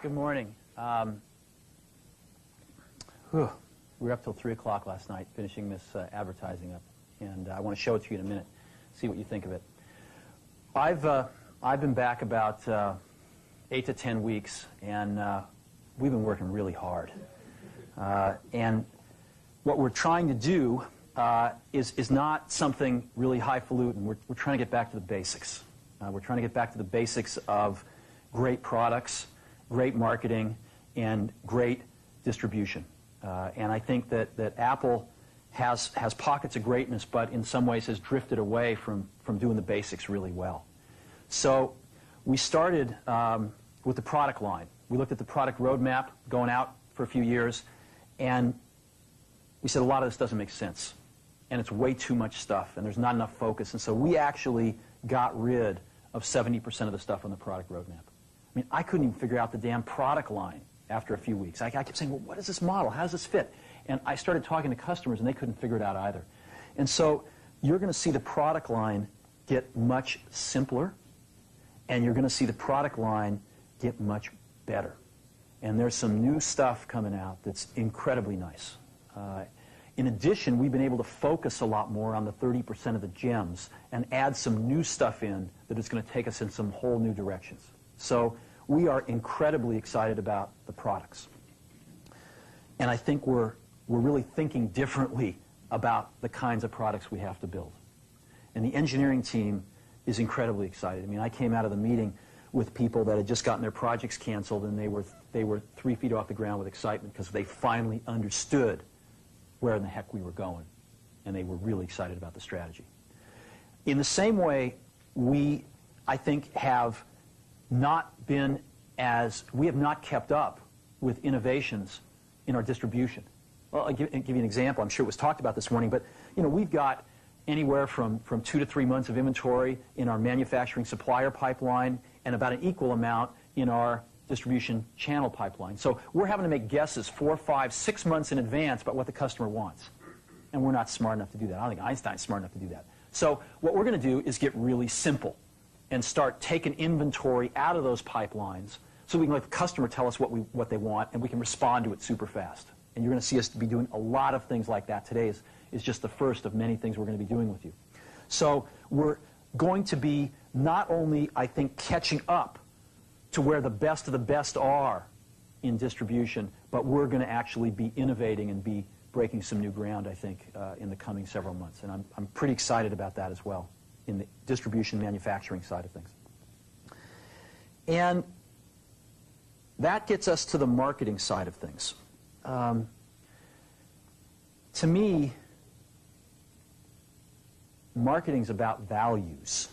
Good morning. We were up till 3 o'clock last night finishing this advertising up, and I want to show it to you in a minute, see what you think of it. I've been back about 8 to 10 weeks, and we've been working really hard. And what we're trying to do is not something really highfalutin. We're trying to get back to the basics. We're trying to get back to the basics of great products, great marketing, and great distribution. And I think that Apple has pockets of greatness, but in some ways has drifted away from doing the basics really well. So we started with the product line. We looked at the product roadmap going out for a few years, and we said a lot of this doesn't make sense. And it's way too much stuff, and there's not enough focus. And so we actually got rid of 70% of the stuff on the product roadmap. I mean, I couldn't even figure out the damn product line after a few weeks. I kept saying, well, what is this model? How does this fit? And I started talking to customers, and they couldn't figure it out either. And so you're going to see the product line get much simpler, and you're going to see the product line get much better. And there's some new stuff coming out that's incredibly nice. In addition, we've been able to focus a lot more on the 30% of the gems and add some new stuff in that is going to take us in some whole new directions. So we are incredibly excited about the products. And I think we're really thinking differently about the kinds of products we have to build. And the engineering team is incredibly excited. I mean, I came out of the meeting with people that had just gotten their projects canceled, and they were 3 feet off the ground with excitement because they finally understood where in the heck we were going, and they were really excited about the strategy. In the same way, we, I think, have not kept up with innovations in our distribution. Well, I'll give you an example. I'm sure it was talked about this morning, but we've got anywhere from 2 to 3 months of inventory in our manufacturing supplier pipeline and about an equal amount in our distribution channel pipeline. So we're having to make guesses 4, 5, 6 months in advance about what the customer wants. And we're not smart enough to do that. I don't think Einstein's smart enough to do that. So what we're going to do is get really simple and start taking inventory out of those pipelines so we can let the customer tell us what they want, and we can respond to it super fast. And you're going to see us be doing a lot of things like that. Today is just the first of many things we're going to be doing with you. So we're going to be not only, I think, catching up to where the best of the best are in distribution, but we're going to actually be innovating and be breaking some new ground, I think, in the coming several months. And I'm pretty excited about that as well in the distribution manufacturing side of things. And that gets us to the marketing side of things. To me, marketing's about values.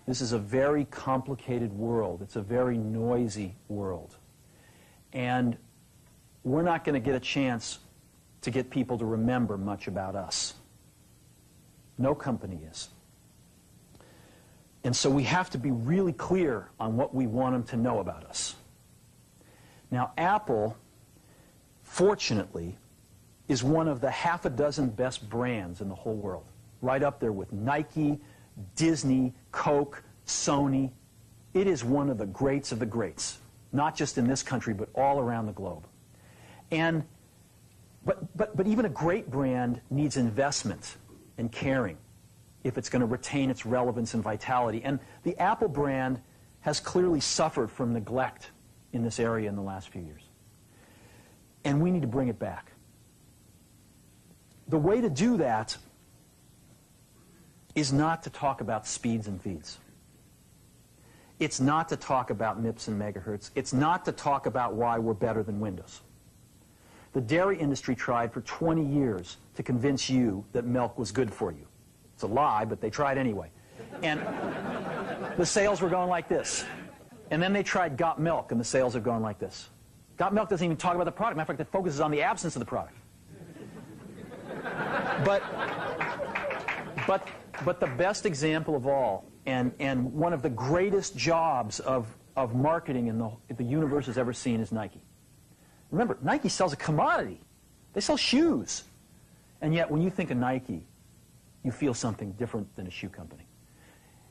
This is a very complicated world. It's a very noisy world. And we're not going to get a chance to get people to remember much about us. No company is. And so we have to be really clear on what we want them to know about us. Now, Apple, fortunately, is one of the half a dozen best brands in the whole world. Right up there with Nike, Disney, Coke, Sony. It is one of the greats of the greats, not just in this country, but all around the globe. And, but even a great brand needs investment and caring if it's going to retain its relevance and vitality. And the Apple brand has clearly suffered from neglect in this area in the last few years. And we need to bring it back. The way to do that is not to talk about speeds and feeds. It's not to talk about MIPS and megahertz. It's not to talk about why we're better than Windows. The dairy industry tried for 20 years to convince you that milk was good for you. It's a lie, but they tried anyway. And the sales were going like this. And then they tried Got Milk, and the sales have gone like this. Got Milk doesn't even talk about the product. Matter of fact, it focuses on the absence of the product. But the best example of all, and one of the greatest jobs of marketing the universe has ever seen is Nike. Remember, Nike sells a commodity. They sell shoes. And yet, when you think of Nike, you feel something different than a shoe company.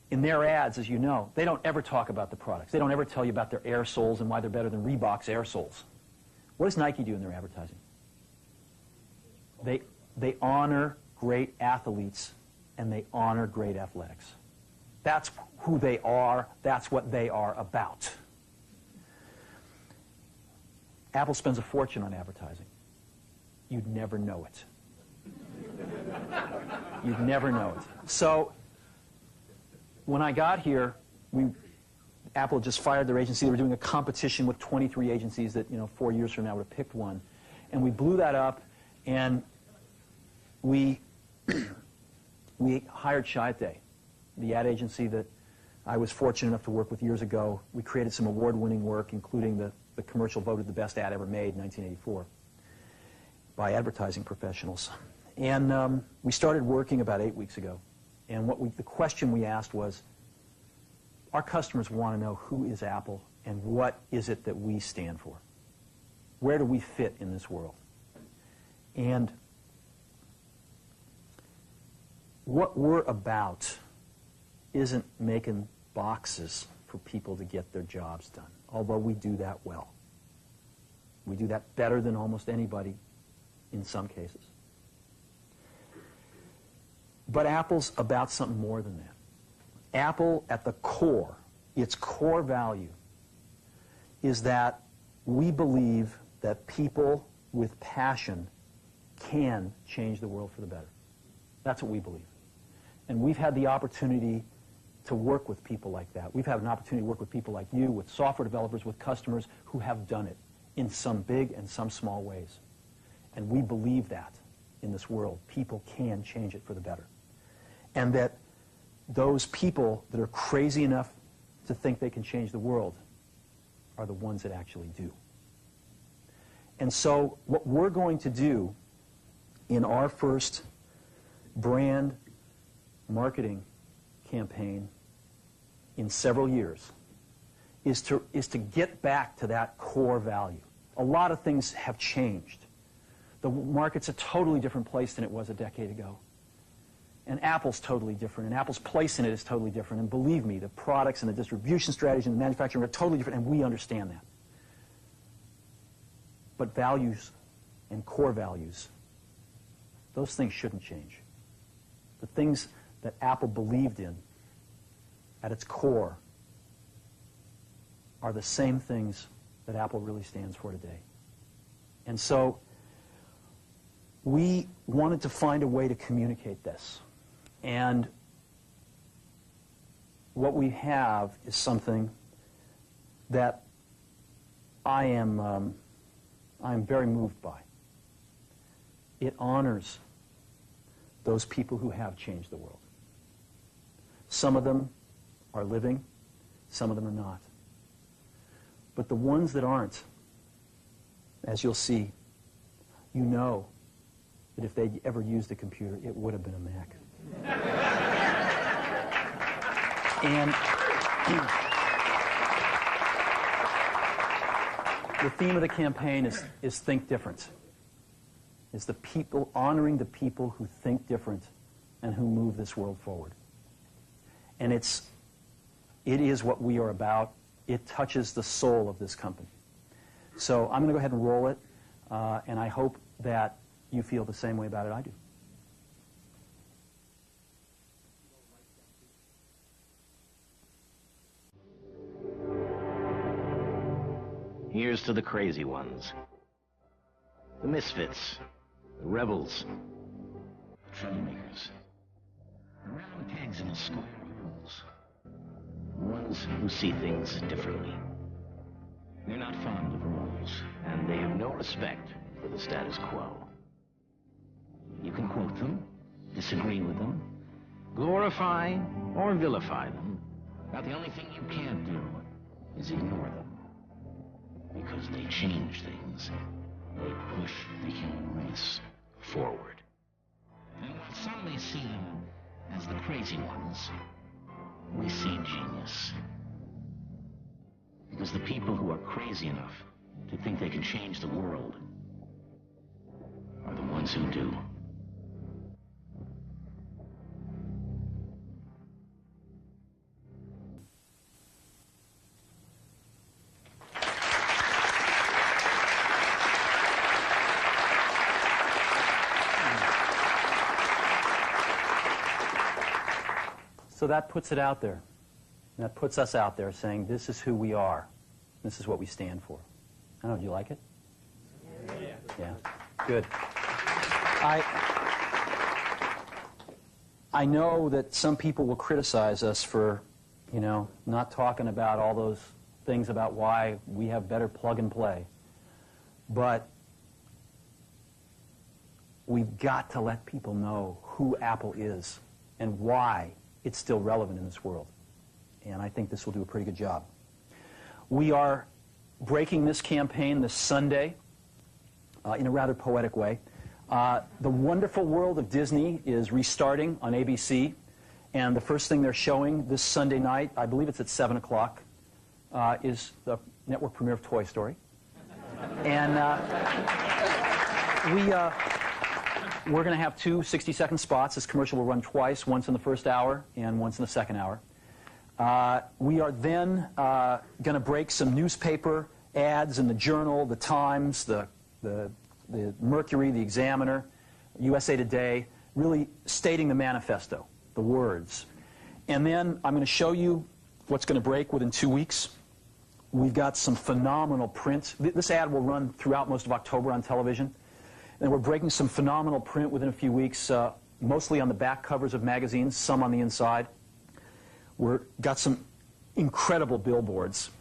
in their ads, as you know, they don't ever talk about the products. They don't ever tell you about their air soles and why they're better than Reebok's air soles. What does Nike do in their advertising? They honor great athletes and they honor great athletics. That's who they are. That's what they are about. Apple spends a fortune on advertising. You'd never know it. You'd never know it. So when I got here, Apple just fired their agency. They were doing a competition with 23 agencies that, 4 years from now would have picked one. And we blew that up, and we hired Chiat, the ad agency that I was fortunate enough to work with years ago. We created some award-winning work, including the commercial voted the best ad ever made in 1984 by advertising professionals. And we started working about 8 weeks ago. And the question we asked was, our customers want to know who is Apple and what is it that we stand for? Where do we fit in this world? And what we're about isn't making boxes for people to get their jobs done, although we do that well. We do that better than almost anybody in some cases. But Apple's about something more than that. Apple, at the core, its core value, is that we believe that people with passion can change the world for the better. That's what we believe. And we've had the opportunity to work with people like that. We've had an opportunity to work with people like you, with software developers, with customers who have done it in some big and some small ways. And we believe that in this world. People can change it for the better. And that those people that are crazy enough to think they can change the world are the ones that actually do. And so what we're going to do in our first brand marketing campaign in several years is to get back to that core value. A lot of things have changed. The market's a totally different place than it was a decade ago. And Apple's totally different, and Apple's place in it is totally different. And believe me, the products and the distribution strategy and the manufacturing are totally different, and we understand that. But values and core values, those things shouldn't change. The things that Apple believed in at its core are the same things that Apple really stands for today. And so we wanted to find a way to communicate this. And what we have is something that I am very moved by. It honors those people who have changed the world. Some of them are living, some of them are not. But the ones that aren't, as you'll see, you know that if they'd ever used a computer, it would have been a Mac. And the theme of the campaign is Think Different. It's the people, honoring the people who think different and who move this world forward. And it is what we are about. It touches the soul of this company. So I'm going to go ahead and roll it, and I hope that you feel the same way about it I do. Here's to the crazy ones, the misfits, the rebels, the troublemakers, the round pegs in a square of holes, the ones who see things differently. They're not fond of rules, and they have no respect for the status quo. You can quote them, disagree with them, glorify or vilify them, but the only thing you can't do is ignore them. Because they change things. They push the human race forward. And while some may see them as the crazy ones, we see genius. Because the people who are crazy enough to think they can change the world are the ones who do. So that puts it out there. That puts us out there saying this is who we are. This is what we stand for. I don't know, do you like it? Yeah. Good. I know that some people will criticize us for, not talking about all those things about why we have better plug and play. But we've got to let people know who Apple is and why it's still relevant in this world. And I think this will do a pretty good job. We are breaking this campaign this Sunday in a rather poetic way. The Wonderful World of Disney is restarting on ABC, and the first thing they're showing this Sunday night, I believe it's at 7 o'clock, is the network premiere of Toy Story. And we're going to have two 60-second spots. This commercial will run twice, once in the first hour and once in the second hour. We are then going to break some newspaper ads in the Journal, the Times, the Mercury, the Examiner, USA Today, really stating the manifesto, the words. And then I'm going to show you what's going to break within 2 weeks. We've got some phenomenal print. This ad will run throughout most of October on television. And we're breaking some phenomenal print within a few weeks, mostly on the back covers of magazines, some on the inside. We've got some incredible billboards,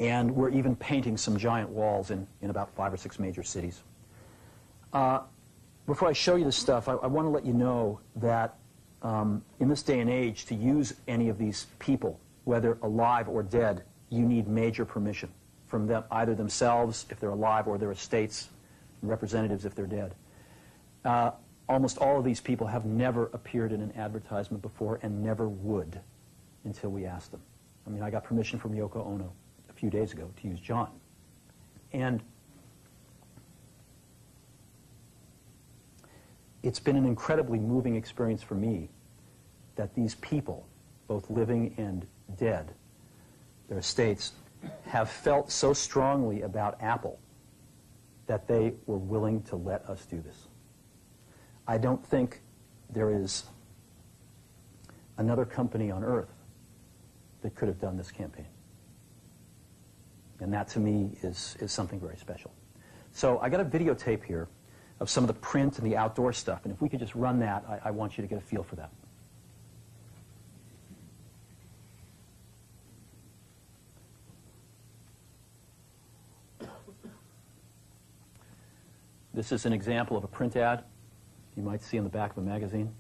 and we're even painting some giant walls in about 5 or 6 major cities. Before I show you this stuff, I want to let you know that in this day and age, to use any of these people, whether alive or dead, you need major permission from them, either themselves, if they're alive, or their estates, representatives if they're dead. Almost all of these people have never appeared in an advertisement before and never would until we asked them. I mean, I got permission from Yoko Ono a few days ago to use John. And it's been an incredibly moving experience for me that these people, both living and dead, their estates, have felt so strongly about Apple that they were willing to let us do this. I don't think there is another company on earth that could have done this campaign. And that, to me, is something very special. So I got a videotape here of some of the print and the outdoor stuff. And if we could just run that, I want you to get a feel for that. This is an example of a print ad you might see on the back of a magazine.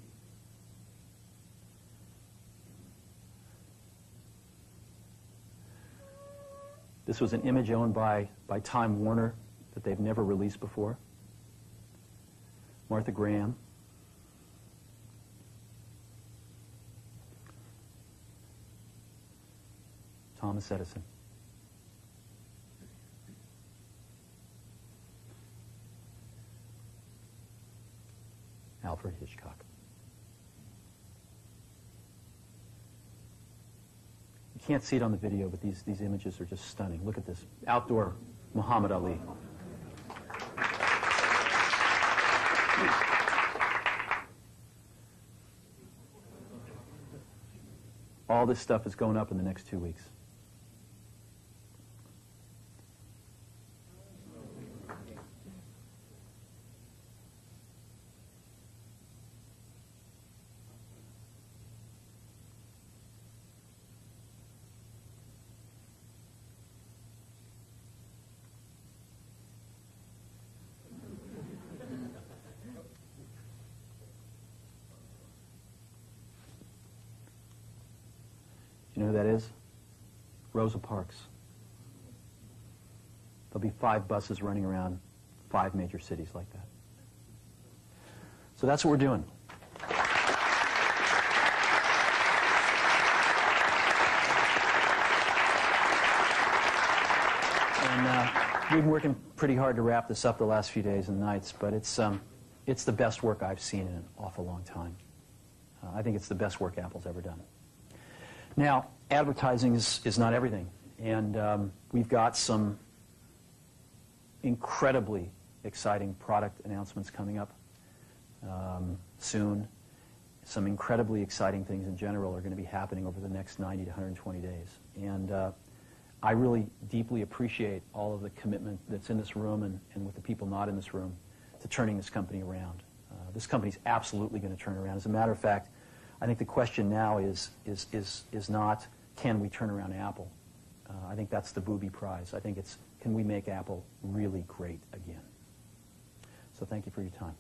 This was an image owned by Time Warner that they've never released before. Martha Graham. Thomas Edison. Alfred Hitchcock. You can't see it on the video, but these images are just stunning. Look at this. Outdoor Muhammad Ali. All this stuff is going up in the next 2 weeks. You know who that is? Rosa Parks. There'll be 5 buses running around 5 major cities like that. So that's what we're doing. And we've been working pretty hard to wrap this up the last few days and nights, but it's the best work I've seen in an awful long time. I think it's the best work Apple's ever done. Now, advertising is not everything, and we've got some incredibly exciting product announcements coming up soon, some incredibly exciting things in general are going to be happening over the next 90 to 120 days. And I really deeply appreciate all of the commitment that's in this room and with the people not in this room to turning this company around. This company's absolutely going to turn around. As a matter of fact, I think the question now is not, can we turn around Apple? I think that's the booby prize. I think it's, can we make Apple really great again? So thank you for your time.